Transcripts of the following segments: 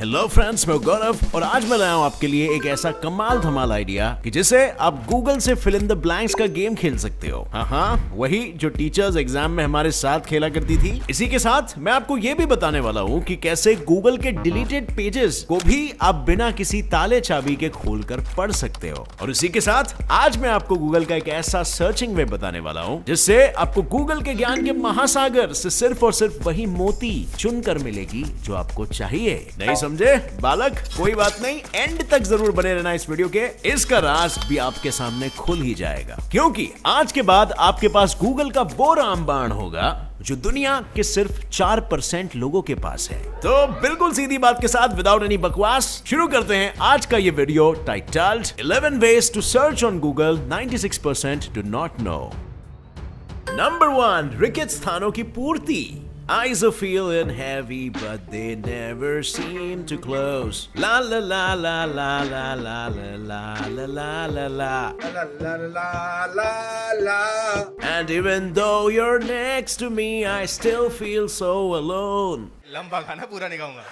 Hello friends, मैं गौरव और आज मैं लाया हूं आपके लिए एक ऐसा कमाल धमाल आइडिया कि जिसे आप गूगल से फिल इन द ब्लैंक्स का गेम खेल सकते हो। हाँ, वही जो टीचर्स एग्जाम में हमारे साथ खेला करती थी। इसी के साथ मैं आपको ये भी बताने वाला हूँ कि कैसे गूगल के डिलीटेड पेजेस को भी आप बिना किसी ताले चाबी के खोलकर पढ़ सकते हो। और इसी के साथ आज मैं आपको गूगल का एक ऐसा सर्चिंग वेब बताने वाला हूँ जिससे आपको गूगल के ज्ञान के महासागर से सिर्फ और सिर्फ वही मोती चुनकर मिलेगी जो आपको चाहिए। नहीं समझे बालक? कोई बात नहीं, एंड तक जरूर बने रहना इस वीडियो के। इसका राज भी आपके सामने खुल ही जाएगा, क्योंकि आज के बाद आपके पास गूगल का वो रामबाण होगा जो दुनिया के सिर्फ 4% लोगों के पास है। तो बिल्कुल सीधी बात के साथ विदाउट एनी बकवास शुरू करते हैं आज का ये video titled 11 ways to search on Google 96% do not know। Number 1, रिक्त स्थानों की पूर्ति। Eyes are feeling heavy, but they never seem to close. La la la la la la la la la la la la la la la la la. And even though you're next to me, I still feel so alone. लंबा गाना पूरा नहीं गाऊंगा।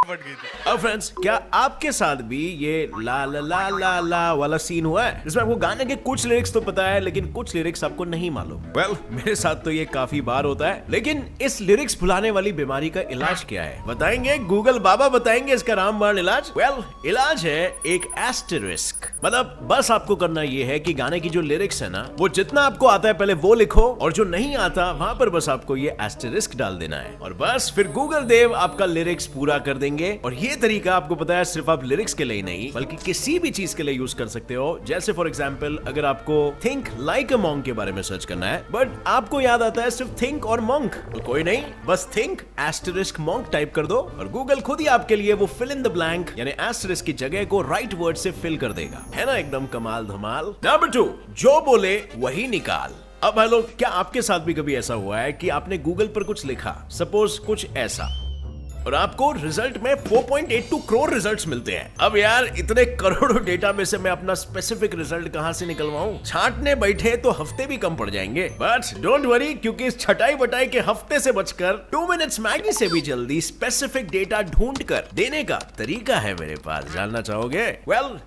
फट गई थी। अब friends, क्या आपके साथ भी ये ला ला ला ला ला वाला सीन हुआ है जिसमें आपको गाने के कुछ लिरिक्स तो पता है लेकिन कुछ लिरिक्स आपको नहीं मालूम? मेरे साथ तो ये काफी बार होता है। लेकिन इस लिरिक्स भुलाने वाली बीमारी का इलाज क्या है बताएंगे गूगल बाबा, बताएंगे इसका रामबाण इलाज। इलाज है एक एस्टेरिस्क। मतलब बस आपको करना ये है कि गाने की जो लिरिक्स है ना, वो जितना आपको आता है पहले वो लिखो, और जो नहीं आता वहां पर बस आपको ये एस्टेरिस्क डाल देना है, और बस फिर गूगल देव आपका लिरिक्स पूरा कर देंगे। और ये तरीका आपको पता है सिर्फ आप लिरिक्स के लिए नहीं बल्कि किसी भी चीज के लिए यूज कर सकते हो। जैसे फॉर एग्जांपल, अगर आपको थिंक लाइक अ मॉन्क के बारे में सर्च करना है बट आपको याद आता है सिर्फ थिंक और मॉन्क, तो कोई नहीं, बस थिंक एस्टेरिस्क मॉन्क टाइप कर दो और गूगल खुद ही आपके लिए वो फिल इन द ब्लैंक यानी एस्टेरिस्क की जगह को राइट वर्ड से फिल कर देगा। है ना एकदम कमाल धमाल। नंबर 2, जो बोले वही निकाल। अब हेलो, क्या आपके साथ भी कभी ऐसा हुआ है कि आपने गूगल पर कुछ लिखा, सपोज कुछ ऐसा, और आपको रिजल्ट में 4.82 करोड़ रिजल्ट्स मिलते हैं? अब यार, इतने करोड़ों डेटा में से मैं अपना स्पेसिफिक रिजल्ट कहां से निकलवाऊं? छांटने बैठे तो हफ्ते भी कम पड़ जाएंगे। बट डोंट वरी, क्योंकि इस छटाई बटाई के हफ्ते से बचकर 2 मिनट्स मैगी से भी जल्दी स्पेसिफिक डेटा ढूंढ कर देने का तरीका है मेरे पास। जानना चाहोगे?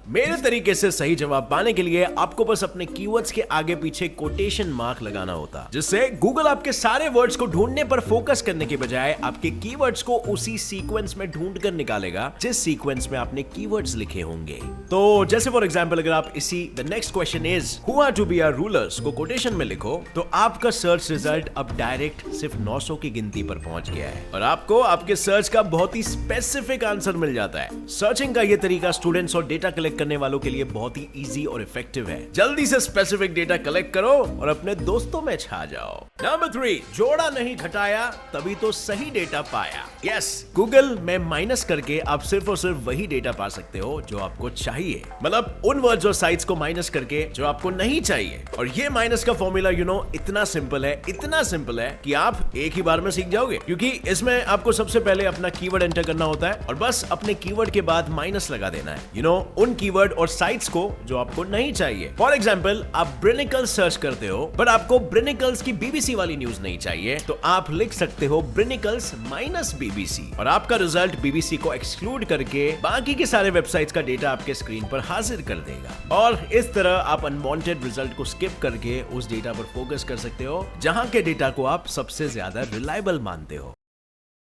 मेरे तरीके से सही जवाब पाने के लिए आपको बस अपने कीवर्ड्स के आगे पीछे कोटेशन मार्क लगाना होता, जिससे गूगल आपके सारे वर्ड्स को ढूंढने पर फोकस करने के बजाय आपके कीवर्ड्स को उसी सीक्वेंस में ढूंढ कर निकालेगा जिस सीक्वेंस में आपने कीवर्ड्स लिखे होंगे। तो जैसे फॉर एग्जांपल, अगर आप इसी the next question is who are to be our rulers को कोटेशन में लिखो, तो आपका सर्च रिजल्ट अब डायरेक्ट सिर्फ 900 की गिनती पर पहुंच गया है और आपको आपके सर्च का बहुत ही स्पेसिफिक आंसर मिल जाता है। सर्चिंग का यह तरीका स्टूडेंट्स और डेटा कलेक्ट करने वालों के लिए बहुत ही इजी और इफेक्टिव है। जल्दी से स्पेसिफिक डेटा कलेक्ट करो और अपने दोस्तों में छा जाओ। नंबर 3, जोड़ा नहीं घटाया तभी तो सही डेटा पाया। यस, गूगल में माइनस करके आप सिर्फ और सिर्फ वही डेटा पा सकते हो जो आपको चाहिए। मतलब उन वर्ड्स और साइट्स को माइनस करके जो आपको नहीं चाहिए। और ये माइनस का फॉर्मूला इतना सिंपल है कि आप एक ही बार में सीख जाओगे, क्योंकि इसमें आपको सबसे पहले अपना कीवर्ड एंटर करना होता है और बस अपने कीवर्ड के बाद माइनस लगा देना है उन कीवर्ड और साइट्स को जो आपको नहीं चाहिए। फॉर एग्जाम्पल, आप ब्रिनिकल्स सर्च करते हो बट आपको ब्रिनिकल्स की बीबीसी वाली न्यूज नहीं चाहिए, तो आप लिख सकते हो ब्रिनिकल्स माइनस बीबीसी और आपका रिजल्ट बीबीसी को एक्सक्लूड करके बाकी के सारे वेबसाइट्स का डेटा आपके स्क्रीन पर हाजिर कर देगा। और इस तरह आप अनवांटेड रिजल्ट को स्किप करके उस डेटा पर फोकस कर सकते हो जहां के डेटा को आप सबसे ज्यादा रिलायबल मानते हो।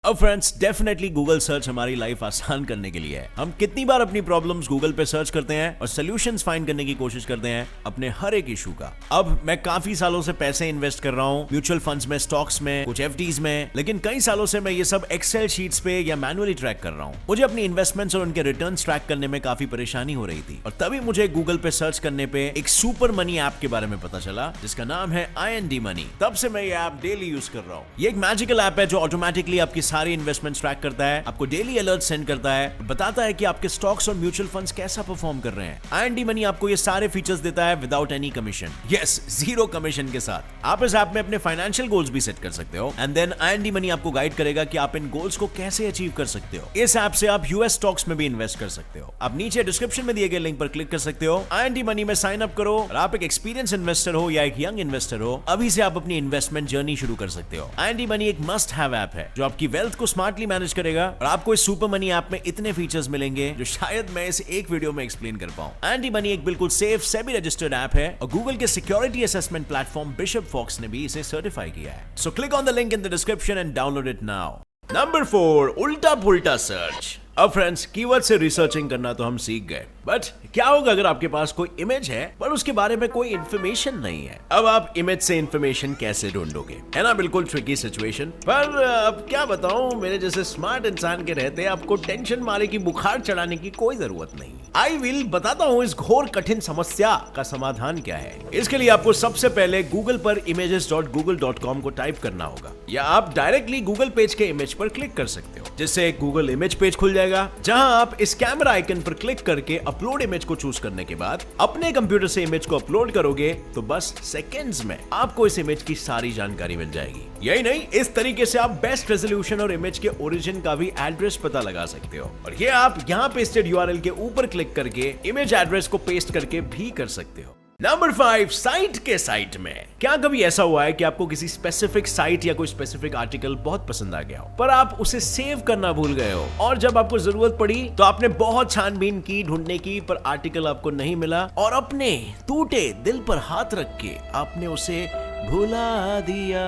अब फ्रेंड्स, डेफिनेटली गूगल सर्च हमारी लाइफ आसान करने के लिए है। हम कितनी बार अपनी प्रॉब्लम्स गूगल पे सर्च करते हैं और सॉल्यूशंस फाइंड करने की कोशिश करते हैं अपने हर एक इशू का। अब मैं काफी सालों से पैसे इन्वेस्ट कर रहा हूँ म्यूचुअल फंड्स में, स्टॉक्स में, कुछ एफडीज में, लेकिन कई सालों से मैं ये सब एक्सेल शीट्स पे या मैनुअली ट्रैक कर रहा हूँ। मुझे अपनी इन्वेस्टमेंट्स और उनके रिटर्न्स ट्रैक करने में काफी परेशानी हो रही थी, और तभी मुझे गूगल पे सर्च करने पे एक सुपर मनी ऐप के बारे में पता चला जिसका नाम है IND मनी। तब से मैं ये ऐप डेली यूज कर रहा हूँ। ये एक मैजिकल ऐप है जो ऑटोमेटिकली आपकी सारी इन्वेस्टमेंट्स ट्रैक करता है, आपको डेली अलर्ट सेंड करता है, बताता है कि आपके स्टॉक्स और म्यूचुअल फंड्स कैसा परफॉर्म कर रहे हैं। IND मनी आपको ये सारे फीचर्स देता है without any commission. Yes, 0 commission के साथ आप इस ऐप में अपने फाइनेंशियल गोल्स भी सेट कर सकते हो एंड देन IND मनी आपको गाइड करेगा कि आप इन गोल्स को कैसे अचीव कर सकते हो। इस ऐप से आप यूएस स्टॉक्स में भी इन्वेस्ट कर सकते हो। आप नीचे डिस्क्रिप्शन में दिए गए लिंक पर क्लिक कर सकते हो, IND मनी में साइन अप करो और आप एक एक्सपीरियंस इन्वेस्टर हो या एक यंग इन्वेस्टर हो, अभी से आप अपनी इन्वेस्टमेंट जर्नी शुरू कर सकते हो। IND मनी एक मस्ट हैव ऐप है जो आपकी वेल्थ वेल्थ को स्मार्टली मैनेज करेगा और आपको इस सुपर मनी ऐप में इतने फीचर्स मिलेंगे जो शायद मैं इस एक वीडियो में एक्सप्लेन कर पाऊं। एंटी मनी एक बिल्कुल सेफ सेबी रजिस्टर्ड ऐप है और गूगल के security assessment platform Bishop Fox ने भी इसे सर्टिफाई किया है। So click on the link in the description and download it now. Number 4, उल्टा पुल्टा सर्च। अब फ्रेंड्स, कीवर्ड से रिसर्चिंग करना तो हम सीख गए, बट क्या होगा अगर आपके पास कोई इमेज है पर उसके बारे में कोई इंफॉर्मेशन नहीं है? अब आप इमेज से इंफॉर्मेशन कैसे ढूंढोगे? है ना बिल्कुल ट्रिकी सिचुएशन। पर अब क्या बताऊं, मेरे जैसे स्मार्ट इंसान के रहते आपको टेंशन मारे की बुखार चढ़ाने की कोई जरूरत नहीं। आई विल बताता हूं इस घोर कठिन समस्या का समाधान क्या है। इसके लिए आपको सबसे पहले गूगल पर images.google.com को टाइप करना होगा, या आप डायरेक्टली गूगल पेज के इमेज पर क्लिक कर सकते हो, जिससे गूगल इमेज पेज खुल जाएगा, जहां आप इस कैमरा आइकन पर क्लिक करके अपलोड इमेज को चूज करने के बाद अपने कंप्यूटर से इमेज को अपलोड करोगे तो बस सेकंड्स में आपको इस इमेज की सारी जानकारी मिल जाएगी। यही नहीं, इस तरीके से आप बेस्ट रेजोल्यूशन और इमेज के ओरिजिन का भी एड्रेस पता लगा सकते हो, और ये आप यहाँ पेस्टेड यूआरएल के ऊपर क्लिक करके इमेज एड्रेस को पेस्ट करके भी कर सकते हो। नंबर 5, साइट के साइट में। क्या कभी ऐसा हुआ है कि आपको किसी स्पेसिफिक साइट या कोई स्पेसिफिक आर्टिकल बहुत पसंद आ गया हो, पर आप उसे सेव करना भूल गए हो, और जब आपको जरूरत पड़ी तो आपने बहुत छानबीन की, ढूंढने की, पर आर्टिकल आपको नहीं मिला, और अपने टूटे दिल पर हाथ रख के आपने उसे भुला दिया?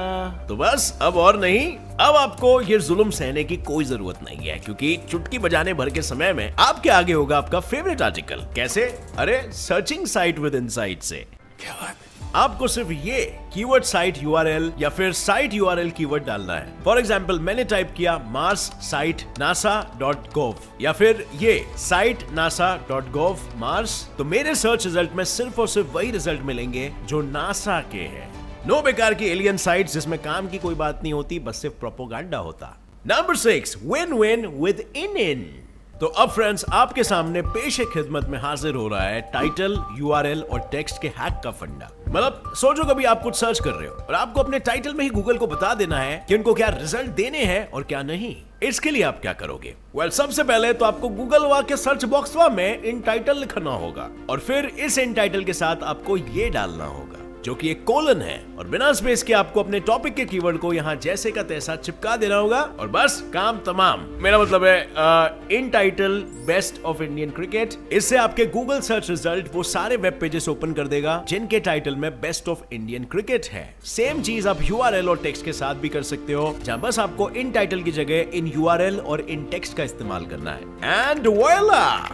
तो बस अब और नहीं, अब आपको ये जुल्म सहने की कोई जरूरत नहीं है, क्योंकि चुटकी बजाने भर के समय में आपके आगे होगा आपका फेवरेट आर्टिकल। कैसे? अरे सर्चिंग साइट विद इनसाइट से। क्या बात? आपको सिर्फ ये कीवर्ड साइट यूआरएल या फिर साइट यूआरएल कीवर्ड डालना है। फॉर एग्जांपल, मैंने टाइप किया मार्स साइट nasa.gov या फिर ये साइट nasa.gov मार्स, तो मेरे सर्च रिजल्ट में सिर्फ और सिर्फ वही रिजल्ट मिलेंगे जो नासा के हैं। नो बेकार की एलियन साइट्स जिसमें काम की कोई बात नहीं होती, बस सिर्फ प्रोपोगंडा होता। Number 6, win win with in. तो अब फ्रेंड्स, आपके सामने पेश खिदमत में हाजिर हो रहा है टाइटल, यूआरएल और टेक्स्ट के हैक का फंडा। मतलब सोचो कभी आप कुछ सर्च कर रहे हो और आपको अपने टाइटल में ही गूगल को बता देना है कि उनको क्या रिजल्ट देने हैं और क्या नहीं। इसके लिए आप क्या करोगे? वेल, सबसे पहले तो आपको गूगल के सर्च बॉक्स में इन टाइटल लिखना होगा, और फिर इस इन टाइटल के साथ आपको ये डालना होगा जो कि एक कोलन है, और बिना स्पेस के आपको अपने टॉपिक के कीवर्ड को यहाँ जैसे का तैसा चिपका देना होगा, और बस काम तमाम। मेरा मतलब है इन title best of Indian cricket. इससे आपके गूगल सर्च रिजल्ट वो सारे वेब पेजेस ओपन कर देगा जिनके टाइटल में बेस्ट ऑफ इंडियन क्रिकेट है। सेम चीज आप यूआरएल और टेक्स्ट के साथ भी कर सकते हो, जहां बस आपको इन टाइटल की जगह इन यूआरएल और इन टेक्स्ट का इस्तेमाल करना है। एंड वॉइला,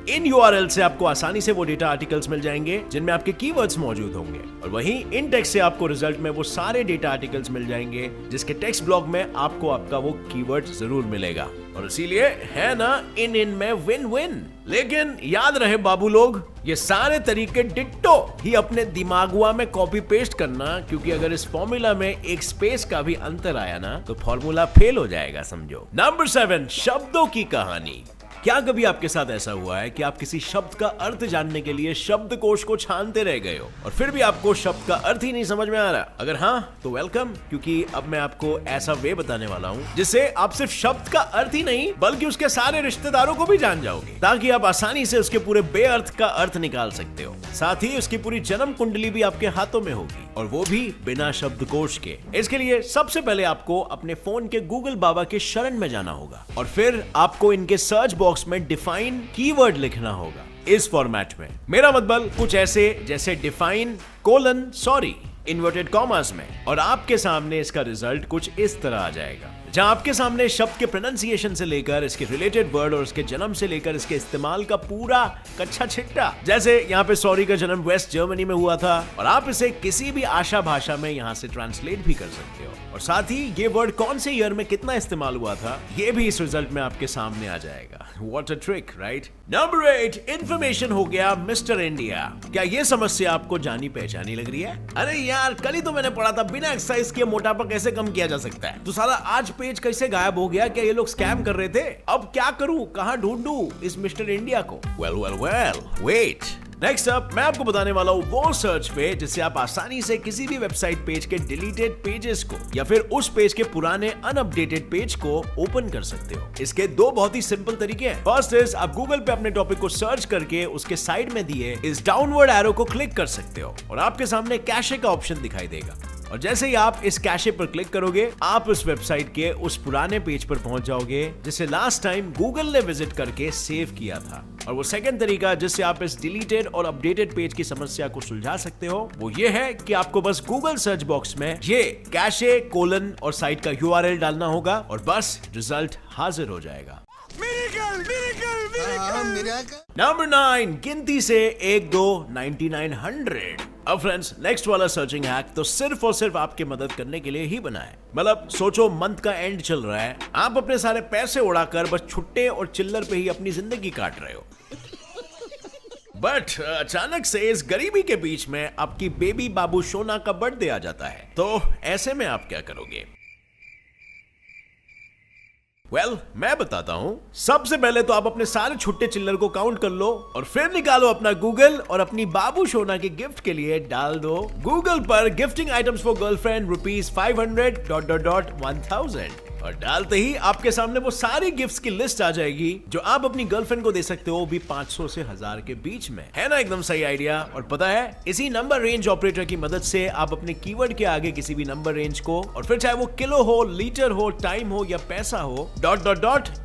इन यूआरएल से आपको आसानी से वो डेटा आर्टिकल्स मिल जाएंगे जिनमें आपके कीवर्ड्स मौजूद होंगे, और वहीं इन टेक्स्ट से आपको रिजल्ट में वो सारे डेटा आर्टिकल्स मिल जाएंगे जिसके टेक्स्ट ब्लॉक में आपको आपका वो कीवर्ड जरूर मिलेगा। और इसीलिए है ना, इन में विन विन। लेकिन याद रहे बाबू लोग, ये सारे तरीके डिट्टो ही अपने दिमागुआ में कॉपी पेस्ट करना, क्योंकि अगर इस फॉर्मूला में एक स्पेस का भी अंतर आया ना तो फॉर्मूला फेल हो जाएगा, समझो। नंबर 7, शब्दों की कहानी। क्या कभी आपके साथ ऐसा हुआ है कि आप किसी शब्द का अर्थ जानने के लिए शब्दकोश को छानते रह गए हो और फिर भी आपको शब्द का अर्थ ही नहीं समझ में आ रहा? अगर हाँ तो वेलकम, क्योंकि अब मैं आपको ऐसा वे बताने वाला हूँ जिससे आप सिर्फ शब्द का अर्थ ही नहीं बल्कि उसके सारे रिश्तेदारों को भी जान जाओगे, ताकि आप आसानी से उसके पूरे बेअर्थ का अर्थ निकाल सकते हो। साथ ही उसकी पूरी जन्म कुंडली भी आपके हाथों में होगी, और वो भी बिना शब्दकोश के। इसके लिए सबसे पहले आपको अपने फोन के गूगल बाबा के शरण में जाना होगा, और फिर आपको इनके सर्च बॉक्स में डिफाइन कीवर्ड लिखना होगा इस फॉर्मेट में। मेरा मतलब कुछ ऐसे जैसे define colon sorry inverted commas में, और आपके सामने इसका रिजल्ट कुछ इस तरह आ जाएगा, जहां आपके सामने शब्द के प्रोनाउंसिएशन से लेकर इसके रिलेटेड वर्ड और इसके जन्म से लेकर इसके इस्तेमाल का पूरा कच्चा छिट्टा। जैसे यहाँ पे सॉरी का जन्म वेस्ट जर्मनी में हुआ था, और आप इसे किसी भी आशा भाषा में यहाँ से ट्रांसलेट भी कर सकते हो, और साथ ही ये वर्ड कौन से ईयर में कितना इस्तेमाल हुआ था ये भी इस रिजल्ट में आपके सामने आ जाएगा। What a trick, right? Number 8, information हो गया मिस्टर इंडिया। क्या ये समस्या आपको जानी पहचानी लग रही है? अरे यार, कल ही तो मैंने पढ़ा था बिना एक्सरसाइज के मोटापा कैसे कम किया जा सकता है, तो साला आज पेज कैसे गायब हो गया? क्या ये लोग स्कैम कर रहे थे? अब क्या करूं, कहां ढूंढूं इस मिस्टर इंडिया को? Well, wait. नेक्स्ट अप मैं आपको बताने वाला हूँ वो सर्च पेज जिससे आप आसानी से किसी भी वेबसाइट पेज के डिलीटेड पेजेस को या फिर उस पेज के पुराने अनअपडेटेड पेज को ओपन कर सकते हो। इसके दो बहुत ही सिंपल तरीके हैं। फर्स्ट इज आप गूगल पे अपने टॉपिक को सर्च करके उसके साइड में दिए इस डाउनवर्ड एरो को क्लिक कर सकते हो और आपके सामने कैशे का ऑप्शन दिखाई देगा। और जैसे ही आप इस कैशे पर क्लिक करोगे आप उस वेबसाइट के उस पुराने पेज पर पहुंच जाओगे जिसे लास्ट टाइम गूगल ने विजिट करके सेव किया था। और वो सेकंड तरीका जिससे आप इस डिलीटेड और अपडेटेड पेज की समस्या को सुलझा सकते हो वो ये है कि आपको बस गूगल सर्च बॉक्स में ये कैशे कोलन और साइट का URL डालना होगा और बस रिजल्ट हाजिर हो जाएगा। नंबर 9, गिनती से 1 2 9900। अब फ्रेंड्स नेक्स्ट वाला सर्चिंग हैक तो सिर्फ और सिर्फ आपकी मदद करने के लिए ही बना है। मतलब सोचो मंथ का एंड चल रहा है, आप अपने सारे पैसे उड़ाकर बस छुट्टे और चिल्लर पे ही अपनी जिंदगी काट रहे हो। बट अचानक से इस गरीबी के बीच में आपकी बेबी बाबू सोना का बर्थडे आ जाता है, तो ऐसे में आप क्या करोगे? मैं बताता हूं। सबसे पहले तो आप अपने सारे छुट्टे चिल्लर को काउंट कर लो और फिर निकालो अपना गूगल और अपनी बाबू सोना के गिफ्ट के लिए डाल दो गूगल पर गिफ्टिंग आइटम्स फॉर गर्लफ्रेंड ₹500 और डालते ही आपके सामने वो सारी गिफ्ट्स की लिस्ट आ जाएगी जो आप अपनी गर्लफ्रेंड को दे सकते हो, भी 500 से 1000 के बीच में। है ना एकदम सही आइडिया? और पता है इसी नंबर रेंज ऑपरेटर की मदद से आप अपने कीवर्ड के आगे किसी भी नंबर रेंज को, और फिर चाहे वो किलो हो, लीटर हो, टाइम हो या पैसा हो, ...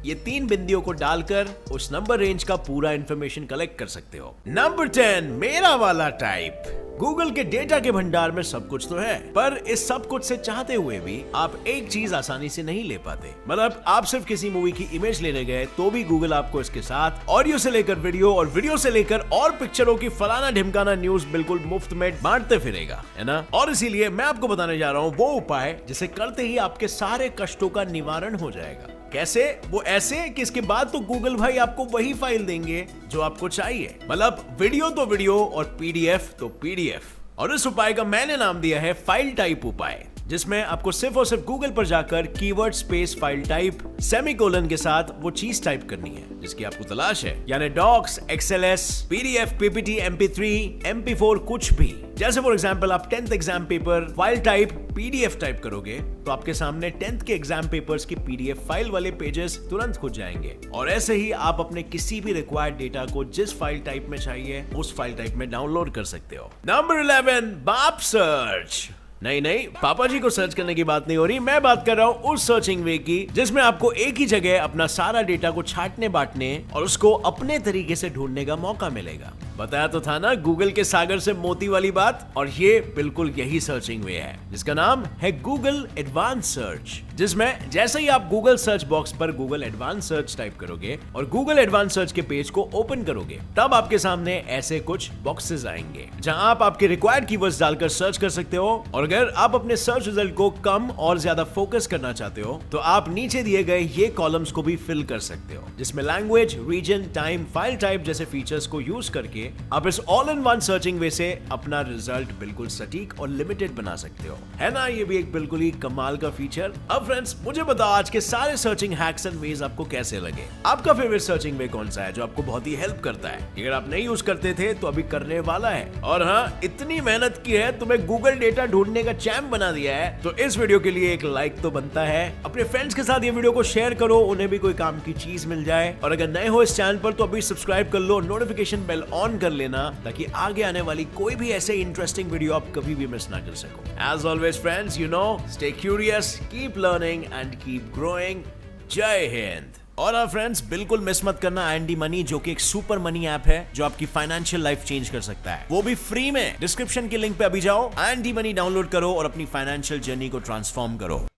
ये 3 बिंदियों को डालकर उस नंबर रेंज का पूरा इंफॉर्मेशन कलेक्ट कर सकते हो। नंबर 10, मेरा वाला टाइप। गूगल के डेटा के भंडार में सब कुछ तो है, पर इस सब कुछ से चाहते हुए भी आप एक चीज आसानी से नहीं ले पाते। मतलब आप सिर्फ किसी मूवी की इमेज लेने गए तो भी गूगल आपको इसके साथ ऑडियो से लेकर वीडियो और वीडियो से लेकर और पिक्चरों की फलाना ढिमकाना न्यूज बिल्कुल मुफ्त में बांटते फिरेगा, है ना? और इसीलिए मैं आपको बताने जा रहा हूँ वो उपाय जिसे करते ही आपके सारे कष्टों का निवारण हो जाएगा। कैसे? वो ऐसे कि इसके बाद तो गूगल भाई आपको वही फाइल देंगे जो आपको चाहिए। मतलब वीडियो तो वीडियो और PDF तो PDF। और इस उपाय का मैंने नाम दिया है फाइल टाइप उपाय, जिसमें आपको सिर्फ और सिर्फ गूगल पर जाकर keyword space file type semicolon के साथ वो चीज टाइप करनी है जिसकी आपको तलाश है, यानी docs, XLS, PDF, PPT, MP3, MP4 कुछ भी। जैसे फॉर एग्जांपल आप 10th exam paper file type PDF type करोगे तो आपके सामने 10th के एग्जाम पेपर्स की PDF फाइल वाले पेजेस तुरंत खुल जाएंगे। और ऐसे ही आप अपने किसी भी रिक्वायर्ड डेटा को जिस फाइल टाइप में चाहिए उस फाइल टाइप में डाउनलोड कर सकते हो। नंबर 11, बाप सर्च। नहीं, पापा जी को सर्च करने की बात नहीं हो रही, मैं बात कर रहा हूँ उस सर्चिंग वे की जिसमें आपको एक ही जगह अपना सारा डेटा को छांटने बांटने और उसको अपने तरीके से ढूंढने का मौका मिलेगा। बताया तो था ना गूगल के सागर से मोती वाली बात। और ये बिल्कुल यही सर्चिंग वे है जिसका नाम है गूगल एडवांस सर्च, जिसमें जैसे ही आप गूगल सर्च बॉक्स पर गूगल एडवांस सर्च टाइप करोगे और गूगल एडवांस सर्च के पेज को ओपन करोगे तब आपके सामने ऐसे कुछ बॉक्सेस आएंगे जहां आप आपके रिक्वायर्ड कीवर्ड्स डालकर सर्च कर सकते हो। और अगर आप अपने सर्च रिजल्ट को कम और ज्यादा फोकस करना चाहते हो तो आप नीचे दिए गए ये कॉलम्स को भी फिल कर सकते हो, जिसमें language, region, time, file type जैसे फीचर्स को यूज करके आप इस all in one searching way से अपना रिजल्ट बिल्कुल सटीक और लिमिटेड बना सकते हो। है ना ये भी एक बिल्कुल ही कमाल का फीचर। अब फ्रेंड्स मुझे बताओ आज के सारे सर्चिंग हैक्स एंड वेज आपको कैसे लगे? आपका फेवरेट सर्चिंग वे कौन सा है जो आपको बहुत ही हेल्प करता है? अगर आप नहीं यूज करते थे तो अभी करने वाला है। और हाँ, इतनी मेहनत की है, तुम्हें गूगल डेटा ढूंढने का चैंप बना दिया है, तो इस वीडियो के लिए एक लाइक तो बनता है। अपने फ्रेंड्स के साथ ये वीडियो को शेयर करो, उन्हें भी कोई काम की चीज मिल जाए। और अगर नए हो इस चैनल पर तो अभी सब्सक्राइब कर लो, नोटिफिकेशन बेल ऑन कर लेना ताकि आगे आने वाली कोई भी ऐसे इंटरेस्टिंग वीडियो आप कभी भी मिस ना कर सको। As always friends, you know, stay curious, keep learning and keep growing. जय हिंद। और हाँ फ्रेंड्स, बिल्कुल मिस मत करना एंडी मनी, जो कि एक सुपर मनी ऐप है जो आपकी फाइनेंशियल लाइफ चेंज कर सकता है, वो भी फ्री में। डिस्क्रिप्शन के लिंक पे अभी जाओ, एंडी मनी डाउनलोड करो और अपनी फाइनेंशियल जर्नी को ट्रांसफॉर्म करो।